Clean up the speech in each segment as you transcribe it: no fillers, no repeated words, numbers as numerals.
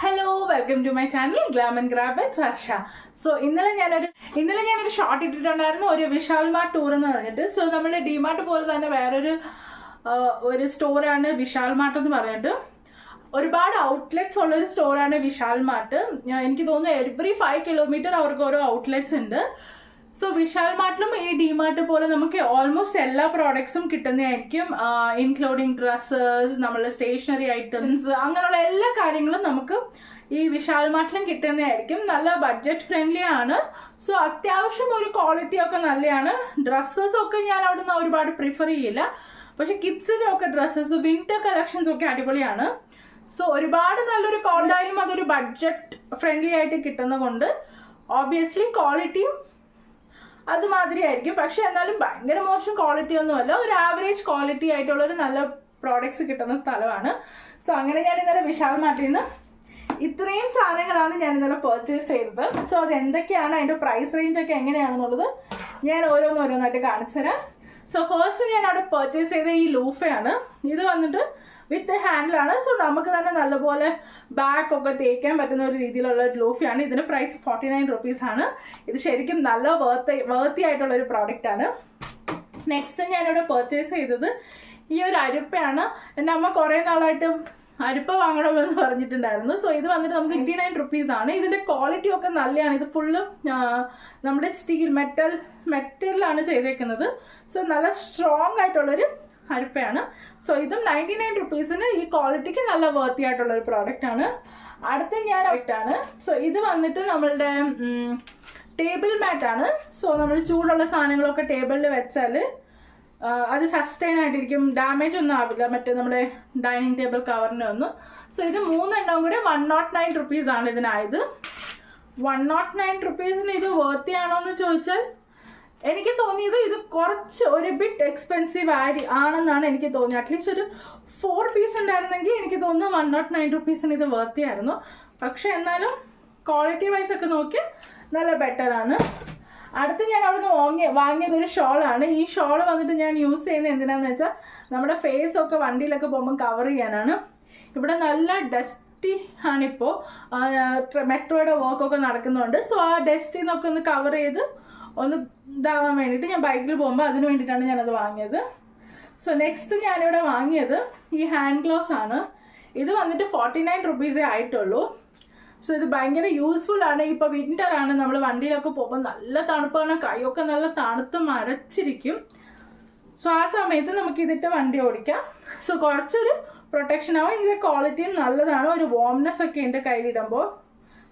Hello welcome to my channel glam and grab with Varsha. So ഇന്നലെ ഞാനൊരു short ഇട്ടിട്ടുണ്ടായിരുന്നു, ഒരു വിശാൽ മാർട്ട് ടൂർ എന്ന് പറഞ്ഞിട്ട്. സോ നമ്മൾ ഡിമാർട്ട് പോലെ തന്നെ വേറൊരു സ്റ്റോറാണ് വിശാൽ മാർട്ട് എന്ന് പറഞ്ഞിട്ട്. ഒരുപാട് ഔട്ട്ലെറ്റ്സ് ഉള്ളൊരു സ്റ്റോറാണ് വിശാൽ മാർട്ട്. എനിക്ക് തോന്നുന്നു എവറി 5 കിലോമീറ്റർ അവർക്ക് ഓരോ ഔട്ട്ലെറ്റ്സ് ഉണ്ട്. സോ വിശാൽ മാർട്ടിലും ഈ ഡിമാർട്ട് പോലെ നമുക്ക് ഓൾമോസ്റ്റ് എല്ലാ പ്രോഡക്ട്സും കിട്ടുന്നതായിരിക്കും, ഇൻക്ലൂഡിങ് ഡ്രസ്സസ്, നമ്മളെ സ്റ്റേഷനറി ഐറ്റംസ്, അങ്ങനെയുള്ള എല്ലാ കാര്യങ്ങളും നമുക്ക് ഈ വിശാൽ മാർട്ടിലും കിട്ടുന്നതായിരിക്കും. നല്ല ബഡ്ജറ്റ് ഫ്രണ്ട്ലി ആണ്. സോ അത്യാവശ്യം ഒരു ക്വാളിറ്റി ഒക്കെ നല്ലതാണ്. ഡ്രസ്സസ് ഒക്കെ ഞാൻ അവിടെ നിന്ന് ഒരുപാട് പ്രിഫർ ചെയ്യില്ല, പക്ഷെ കിഡ്സിന്റെ ഒക്കെ ഡ്രസ്സസ്, വിന്റർ കളക്ഷൻസ് ഒക്കെ അടിപൊളിയാണ്. സോ ഒരുപാട് നല്ലൊരു ക്വാളിറ്റിയും അതൊരു ബഡ്ജറ്റ് ഫ്രണ്ട്ലി ആയിട്ട് കിട്ടുന്നത് കൊണ്ട് ഓബിയസ്ലി ക്വാളിറ്റിയും അതുമാതിരി ആയിരിക്കും. പക്ഷെ എന്നാലും ഭയങ്കര മോശം ക്വാളിറ്റി ഒന്നുമല്ല, ഒരു ആവറേജ് ക്വാളിറ്റി ആയിട്ടുള്ളൊരു നല്ല പ്രോഡക്ട്സ് കിട്ടുന്ന സ്ഥലമാണ്. സോ അങ്ങനെ ഞാൻ ഇന്നലെ വിശാൽ മാർട്ടിൽ നിന്ന് ഇത്രയും സാധനങ്ങളാണ് ഞാൻ ഇന്നലെ പർച്ചേസ് ചെയ്തത്. സോ അത് എന്തൊക്കെയാണ്, അതിൻ്റെ പ്രൈസ് റേഞ്ച് ഒക്കെ എങ്ങനെയാണെന്നുള്ളത് ഞാൻ ഓരോന്നായിട്ട് കാണിച്ചു തരാം. സോ ഫസ്റ്റ് ഞാൻ അവിടെ പർച്ചേസ് ചെയ്ത ഈ ലൂഫയാണ്. ഇത് വന്നിട്ട് വിത്ത് ഹാൻഡിലാണ്. സോ നമുക്ക് തന്നെ നല്ലപോലെ ബാക്ക് ഒക്കെ തേക്കാൻ പറ്റുന്ന ഒരു രീതിയിലുള്ള ഒരു ലൂഫിയാണ്. ഇതിന് പ്രൈസ് 49 rupees ആണ്. ഇത് ശരിക്കും നല്ല വേർത്തി ആയിട്ടുള്ള ഒരു പ്രോഡക്റ്റ് ആണ്. നെക്സ്റ്റ് ഞാനിവിടെ പർച്ചേസ് ചെയ്തത് ഈ ഒരു അരിപ്പയാണ്. എൻ്റെ അമ്മ കുറേ നാളായിട്ട് അരിപ്പ വാങ്ങണമെന്ന് പറഞ്ഞിട്ടുണ്ടായിരുന്നു. സോ ഇത് വന്നിട്ട് നമുക്ക് 89 rupees ആണ്. ഇതിന്റെ ക്വാളിറ്റി ഒക്കെ നല്ലതാണ്. ഇത് ഫുള്ള് നമ്മുടെ സ്റ്റീൽ മെറ്റലിലാണ് ചെയ്തേക്കുന്നത്. സോ നല്ല സ്ട്രോങ് ആയിട്ടുള്ളൊരു അരിപ്പയാണ്. സോ ഇതും 99 rupeesന് ഈ ക്വാളിറ്റിക്ക് നല്ല വേർത്തി ആയിട്ടുള്ള ഒരു പ്രോഡക്റ്റ് ആണ്. അടുത്ത ഞാൻ ആണ്. സോ ഇത് വന്നിട്ട് നമ്മളുടെ ടേബിൾ മാറ്റ് ആണ്. സോ നമ്മൾ ചൂടുള്ള സാധനങ്ങളൊക്കെ ടേബിളിൽ വെച്ചാൽ അത് സസ്റ്റൈൻ ആയിട്ടിരിക്കും, ഡാമേജ് ഒന്നും ആവില്ല മറ്റേ നമ്മുടെ ഡൈനിങ് ടേബിൾ കവറിന് ഒന്നും. സോ ഇത് 3 എണ്ണം കൂടെ 109 rupees ആണ് ഇതിനായത്. 109 rupeesന് ഇത് വേർത്തി ആണോ എന്ന് ചോദിച്ചാൽ എനിക്ക് തോന്നിയത് ഇത് കുറച്ച് ഒരു ബിറ്റ് എക്സ്പെൻസീവ് ആണെന്നാണ് എനിക്ക് തോന്നിയത്. അറ്റ്ലീസ്റ്റ് ഒരു 4 പീസ് ഉണ്ടായിരുന്നെങ്കിൽ എനിക്ക് തോന്നുന്നു 109 rupeesന് ഇത് വേർത്തി ആയിരുന്നു. പക്ഷെ എന്നാലും ക്വാളിറ്റി വൈസ് ഒക്കെ നോക്കി നല്ല ബെറ്റർ ആണ്. അടുത്ത് ഞാൻ അവിടെ നിന്ന് വാങ്ങിയത് ഒരു ഷോളാണ്. ഈ ഷോൾ വന്നിട്ട് ഞാൻ യൂസ് ചെയ്യുന്നത് എന്തിനാന്ന് വെച്ചാൽ നമ്മുടെ ഫേസ് ഒക്കെ വണ്ടിയിലൊക്കെ പോകുമ്പോൾ കവർ ചെയ്യാനാണ്. ഇവിടെ നല്ല ഡസ്റ്റി ആണിപ്പോൾ, മെട്രോയുടെ വർക്കൊക്കെ നടക്കുന്നുണ്ട്. സോ ആ ഡസ്റ്റിൽ നിന്നൊക്കെ ഒന്ന് കവർ ചെയ്ത് ഒന്ന് ഇതാവാൻ വേണ്ടിയിട്ട് ഞാൻ ബൈക്കിൽ പോകുമ്പോൾ അതിന് വേണ്ടിയിട്ടാണ് ഞാനത് വാങ്ങിയത്. സോ നെക്സ്റ്റ് ഞാനിവിടെ വാങ്ങിയത് ഈ ഹാൻഡ് ഗ്ലോവ്സ് ആണ്. ഇത് വന്നിട്ട് 49 rupees ആയിട്ടുള്ളൂ. സോ ഇത് ഭയങ്കര യൂസ്ഫുൾ ആണ്. ഇപ്പോൾ വിന്റർ ആണ്, നമ്മൾ വണ്ടിയിലൊക്കെ പോകുമ്പോൾ നല്ല തണുപ്പാണ്, കൈയൊക്കെ നല്ല തണുത്ത് മരച്ചിരിക്കും. സോ ആ സമയത്ത് നമുക്ക് ഇതിട്ട് വണ്ടി ഓടിക്കാം. സോ കുറച്ചൊരു പ്രൊട്ടക്ഷൻ ആവും. ഇതിൻ്റെ ക്വാളിറ്റിയും നല്ലതാണ്. ഒരു വാംനെസ് ഒക്കെ ഉണ്ട് കയ്യിലിടുമ്പോൾ.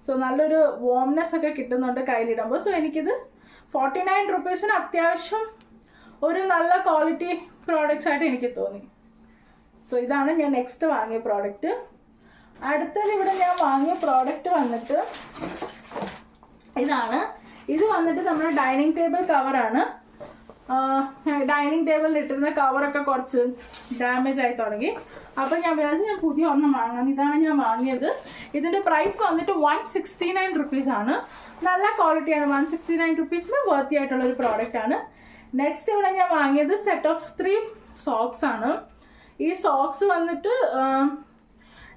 സോ നല്ലൊരു വാംനെസ് ഒക്കെ കിട്ടുന്നുണ്ട് കയ്യിലിടുമ്പോൾ. സോ എനിക്കിത് 49 rupeesന് അത്യാവശ്യം ഒരു നല്ല ക്വാളിറ്റി പ്രോഡക്റ്റ്സ് ആയിട്ട് എനിക്ക് തോന്നി. സോ ഇതാണ് ഞാൻ നെക്സ്റ്റ് വാങ്ങിയ പ്രോഡക്റ്റ്. അടുത്തത് ഇവിടെ ഞാൻ വാങ്ങിയ പ്രോഡക്റ്റ് വന്നിട്ട് ഇതാണ്. ഇത് വന്നിട്ട് നമ്മുടെ ഡൈനിങ് ടേബിൾ കവറാണ്. ഡൈനിങ് ടേബിളിൽ ഇട്ടിരുന്ന കവറൊക്കെ കുറച്ച് ഡാമേജ് ആയി തുടങ്ങി. അപ്പം ഞാൻ വിചാരിച്ചു ഞാൻ പുതിയ ഒരെണ്ണം വാങ്ങാം. ഇതാണ് ഞാൻ വാങ്ങിയത്. ഇതിൻ്റെ പ്രൈസ് വന്നിട്ട് 169 rupees ആണ്. നല്ല ക്വാളിറ്റിയാണ്. 169 rupeesന് വേർത്തി ആയിട്ടുള്ള ഒരു പ്രോഡക്റ്റ് ആണ്. നെക്സ്റ്റ് ഇവിടെ ഞാൻ വാങ്ങിയത് സെറ്റ് ഓഫ് 3 സോക്സ് ആണ്. ഈ സോക്സ് വന്നിട്ട്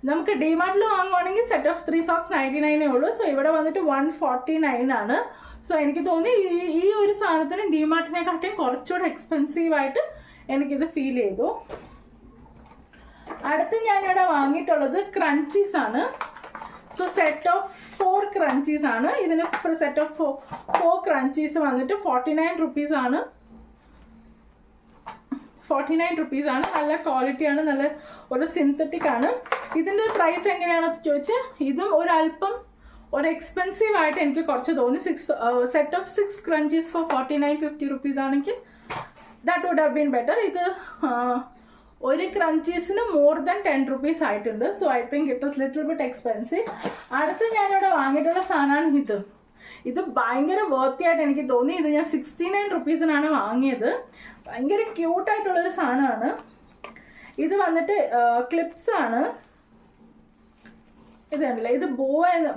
നമുക്ക് ഡിമാർട്ടിൽ വാങ്ങുവാണെങ്കിൽ സെറ്റ് ഓഫ് 3 സോക്സ് 99 ഉള്ളൂ. സോ ഇവിടെ വന്നിട്ട് 149 ആണ്. സോ എനിക്ക് തോന്നി ഈ ഒരു സാധനത്തിന് ഡിമാർട്ടിനെക്കാട്ടിയും കുറച്ചുകൂടെ എക്സ്പെൻസീവ് ആയിട്ട് എനിക്കിത് ഫീൽ ചെയ്തു. അടുത്ത് ഞാനിവിടെ വാങ്ങിയിട്ടുള്ളത് ക്രഞ്ചീസ് ആണ്. സോ സെറ്റ് ഓഫ് 4 ക്രഞ്ചീസ് ആണ്. ഇതിന് സെറ്റ് ഓഫ് 4 ക്രഞ്ചീസ് വന്നിട്ട് 49 rupees ആണ്. 49 rupees ആണ്. നല്ല ക്വാളിറ്റിയാണ്, നല്ല ഒരു സിന്തറ്റിക് ആണ്. ഇതിൻ്റെ പ്രൈസ് എങ്ങനെയാണെന്ന് ചോദിച്ചാൽ ഇതും ഒരു എക്സ്പെൻസീവ് ആയിട്ട് എനിക്ക് കുറച്ച് തോന്നി. Set of 6 crunchies for 49-50 rupees ആണെങ്കിൽ that would have been better. ഇത് ഒരു ക്രഞ്ചീസിന് മോർ ദാൻ 10 rupees ആയിട്ടുണ്ട്. So I think it is little bit expensive. അടുത്ത് ഞാനിവിടെ വാങ്ങിയിട്ടുള്ള സാധനമാണ് ഇത് ഭയങ്കര വേർത്തി ആയിട്ട് എനിക്ക് തോന്നി. ഇത് ഞാൻ 69 rupeesനാണ് വാങ്ങിയത്. ഭയങ്കര ക്യൂട്ടായിട്ടുള്ളൊരു സാധനമാണ്. ഇത് വന്നിട്ട് ക്ലിപ്സ് ആണ്. ഇത് കണ്ടില്ല, ഇത്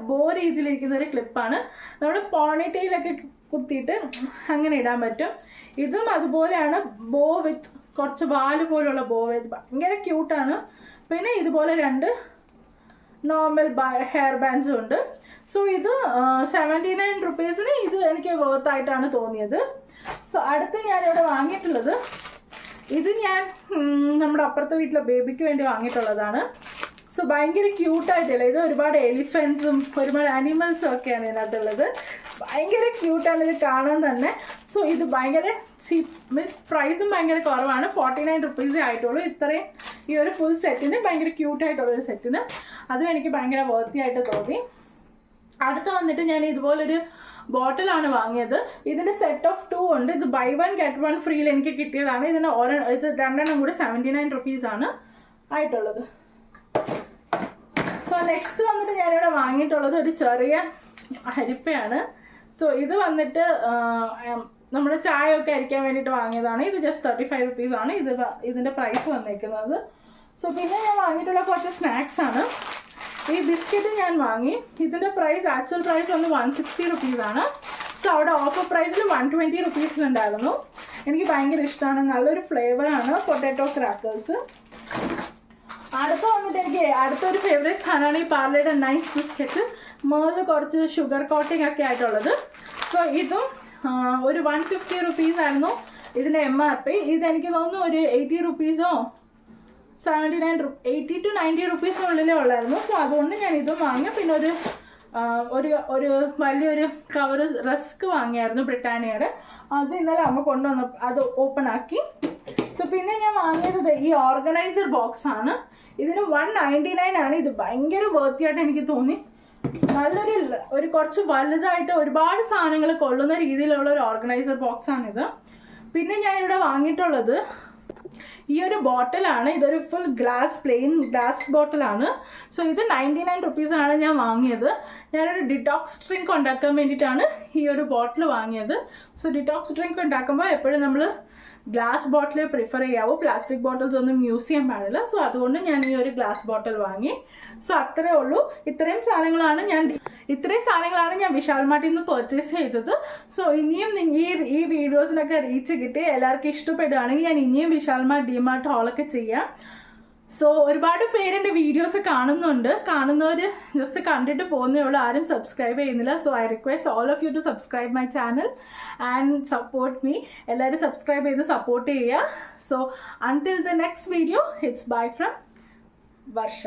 ബോ രീതിയിലിരിക്കുന്ന ഒരു ക്ലിപ്പാണ്. നമ്മുടെ പോണിറ്റെയിലൊക്കെ കുത്തിയിട്ട് അങ്ങനെ ഇടാൻ പറ്റും. ഇതും അതുപോലെയാണ്, ബോ വിത്ത് കുറച്ച് വാല് പോലുള്ള ബോ. ഇത് ഭയങ്കര ക്യൂട്ടാണ്. പിന്നെ ഇതുപോലെ 2 നോർമൽ ഹെയർ ബാൻഡ്സും ഉണ്ട്. സോ ഇത് 79 റുപ്പീസിന് ഇത് എനിക്ക് വർത്തായിട്ടാണ് തോന്നിയത്. സോ അടുത്ത് ഞാനിവിടെ വാങ്ങിയിട്ടുള്ളത്, ഇത് ഞാൻ നമ്മുടെ അപ്പുറത്തെ വീട്ടിലെ ബേബിക്ക് വേണ്ടി വാങ്ങിയിട്ടുള്ളതാണ്. സോ ഭയങ്കര ക്യൂട്ടായിട്ടില്ല, ഇത് ഒരുപാട് എലിഫൻസും ഒരുപാട് ആനിമൽസും ഒക്കെയാണ് ഇതിനകത്തുള്ളത്. ഭയങ്കര ക്യൂട്ടാണ് ഇത് കാണാൻ തന്നെ. സോ ഇത് ഭയങ്കര ചീപ്പ്, മീൻസ് പ്രൈസും ഭയങ്കര കുറവാണ്. 49 റുപ്പീസേ ആയിട്ടുള്ളൂ. ഇത്രയും ഈ ഒരു ഫുൾ സെറ്റിന് ഭയങ്കര ക്യൂട്ടായിട്ടുള്ളൊരു സെറ്റിന് അതും എനിക്ക് ഭയങ്കര വർത്തി ആയിട്ട് തോന്നി. അടുത്ത് വന്നിട്ട് ഞാൻ ഇതുപോലൊരു ബോട്ടിലാണ് വാങ്ങിയത്. ഇതിൻ്റെ സെറ്റ് ഓഫ് 2 ഉണ്ട്. ഇത് ബൈ 1 ഗെറ്റ് 1 ഫ്രീയിൽ എനിക്ക് കിട്ടിയതാണ്. ഇത് 2 കൂടി 79 റുപ്പീസാണ് ആയിട്ടുള്ളത്. സോ നെക്സ്റ്റ് വന്നിട്ട് ഞാനിവിടെ വാങ്ങിയിട്ടുള്ളത് ഒരു ചെറിയ അരിപ്പയാണ്. സോ ഇത് വന്നിട്ട് നമ്മുടെ ചായ ഒക്കെ അരിക്കാൻ വേണ്ടിയിട്ട് വാങ്ങിയതാണ്. ഇത് ജസ്റ്റ് 35 റുപ്പീസാണ് ഇതിൻ്റെ പ്രൈസ് വന്നേക്കുന്നത്. സോ പിന്നെ ഞാൻ വാങ്ങിയിട്ടുള്ള കുറച്ച് സ്നാക്സ് ആണ്. ഈ ബിസ്ക്കറ്റ് ഞാൻ വാങ്ങി. ഇതിൻ്റെ പ്രൈസ് ആക്ച്വൽ പ്രൈസ് വന്ന് 160 റുപ്പീസാണ്. സോ അവിടെ ഓഫർ പ്രൈസിൽ 120 റുപ്പീസിലുണ്ടായിരുന്നു. എനിക്ക് ഭയങ്കര ഇഷ്ടമാണ്, നല്ലൊരു ഫ്ലേവറാണ് പൊട്ടാറ്റോ ക്രാക്കേഴ്സ്. അടുത്ത വന്നിട്ട് എനിക്ക് അടുത്തൊരു ഫേവറേറ്റ് സാധനമാണ് ഈ പാർലയുടെ നൈസ് ബിസ്ക്കറ്റ്. മുകളിൽ കുറച്ച് ഷുഗർ കോട്ടിംഗ് ഒക്കെ ആയിട്ടുള്ളത്. സോ ഇതും ഒരു 150 റുപ്പീസായിരുന്നു ഇതിൻ്റെ MRP. ഇതെനിക്ക് തോന്നുന്നു ഒരു 80 റുപ്പീസോ 80 to 90 റുപ്പീസിനുള്ളിലേ ഉള്ളായിരുന്നു. സോ അതുകൊണ്ട് ഞാൻ ഇതും വാങ്ങി. പിന്നെ ഒരു വലിയൊരു കവർ റസ്ക് വാങ്ങിയായിരുന്നു ബ്രിട്ടാനിയയുടെ. അത് ഇന്നലെ അമ്മ കൊണ്ടുവന്നു, അത് ഓപ്പൺ ആക്കി. സോ പിന്നെ ഞാൻ വാങ്ങിയത് ഈ ഓർഗനൈസർ ബോക്സ് ആണ്. ഇതിന് 199 ആണ്. ഇത് ഭയങ്കര വർത്തിയായിട്ട് എനിക്ക് തോന്നി. നല്ലൊരു കുറച്ച് വലുതായിട്ട് ഒരുപാട് സാധനങ്ങൾ കൊള്ളുന്ന രീതിയിലുള്ള ഒരു ഓർഗനൈസർ ബോക്സ് ആണിത്. പിന്നെ ഞാൻ ഇവിടെ വാങ്ങിയിട്ടുള്ളത് ഈ ഒരു ബോട്ടിലാണ്. ഇതൊരു ഫുൾ പ്ലെയിൻ ഗ്ലാസ് ബോട്ടിലാണ്. സോ ഇത് 99 റുപ്പീസാണ് ഞാൻ വാങ്ങിയത്. ഞാനൊരു ഡിറ്റോക്സ് ഡ്രിങ്ക് ഉണ്ടാക്കാൻ വേണ്ടിയിട്ടാണ് ഈ ഒരു ബോട്ടിൽ വാങ്ങിയത്. സോ ഡിറ്റോക്സ് ഡ്രിങ്ക് ഉണ്ടാക്കുമ്പോൾ എപ്പോഴും നമ്മൾ ഗ്ലാസ് ബോട്ടിൽ പ്രിഫർ ചെയ്യാവൂ. പ്ലാസ്റ്റിക് ബോട്ടിൽസ് ഒന്നും യൂസ് ചെയ്യാൻ പാടില്ല. സോ അതുകൊണ്ട് ഞാൻ ഈ ഒരു ഗ്ലാസ് ബോട്ടിൽ വാങ്ങി. സോ അത്രേ ഉള്ളൂ. ഇത്രയും സാധനങ്ങളാണ് ഞാൻ വിശാൽ മാർട്ടിൽ നിന്ന് പർച്ചേസ് ചെയ്തത്. സോ ഇനിയും ഈ വീഡിയോസിനൊക്കെ റീച്ച് കിട്ടി എല്ലാവർക്കും ഇഷ്ടപ്പെടുകയാണെങ്കിൽ ഞാൻ ഇനിയും വിശാൽ മാർട്ട് ഡിമാർട്ട് ഹോളൊക്കെ ചെയ്യാം. സോ ഒരുപാട് പേര് എൻ്റെ വീഡിയോസ് കാണുന്നവർ ജസ്റ്റ് കണ്ടിട്ട് പോകുന്നേ ഉള്ളൂ, ആരും സബ്സ്ക്രൈബ് ചെയ്യുന്നില്ല. So I request all of you to subscribe my channel and support me. എല്ലാവരും സബ്സ്ക്രൈബ് ചെയ്ത് സപ്പോർട്ട് ചെയ്യുക. So until the next video, it's bye from Varsha.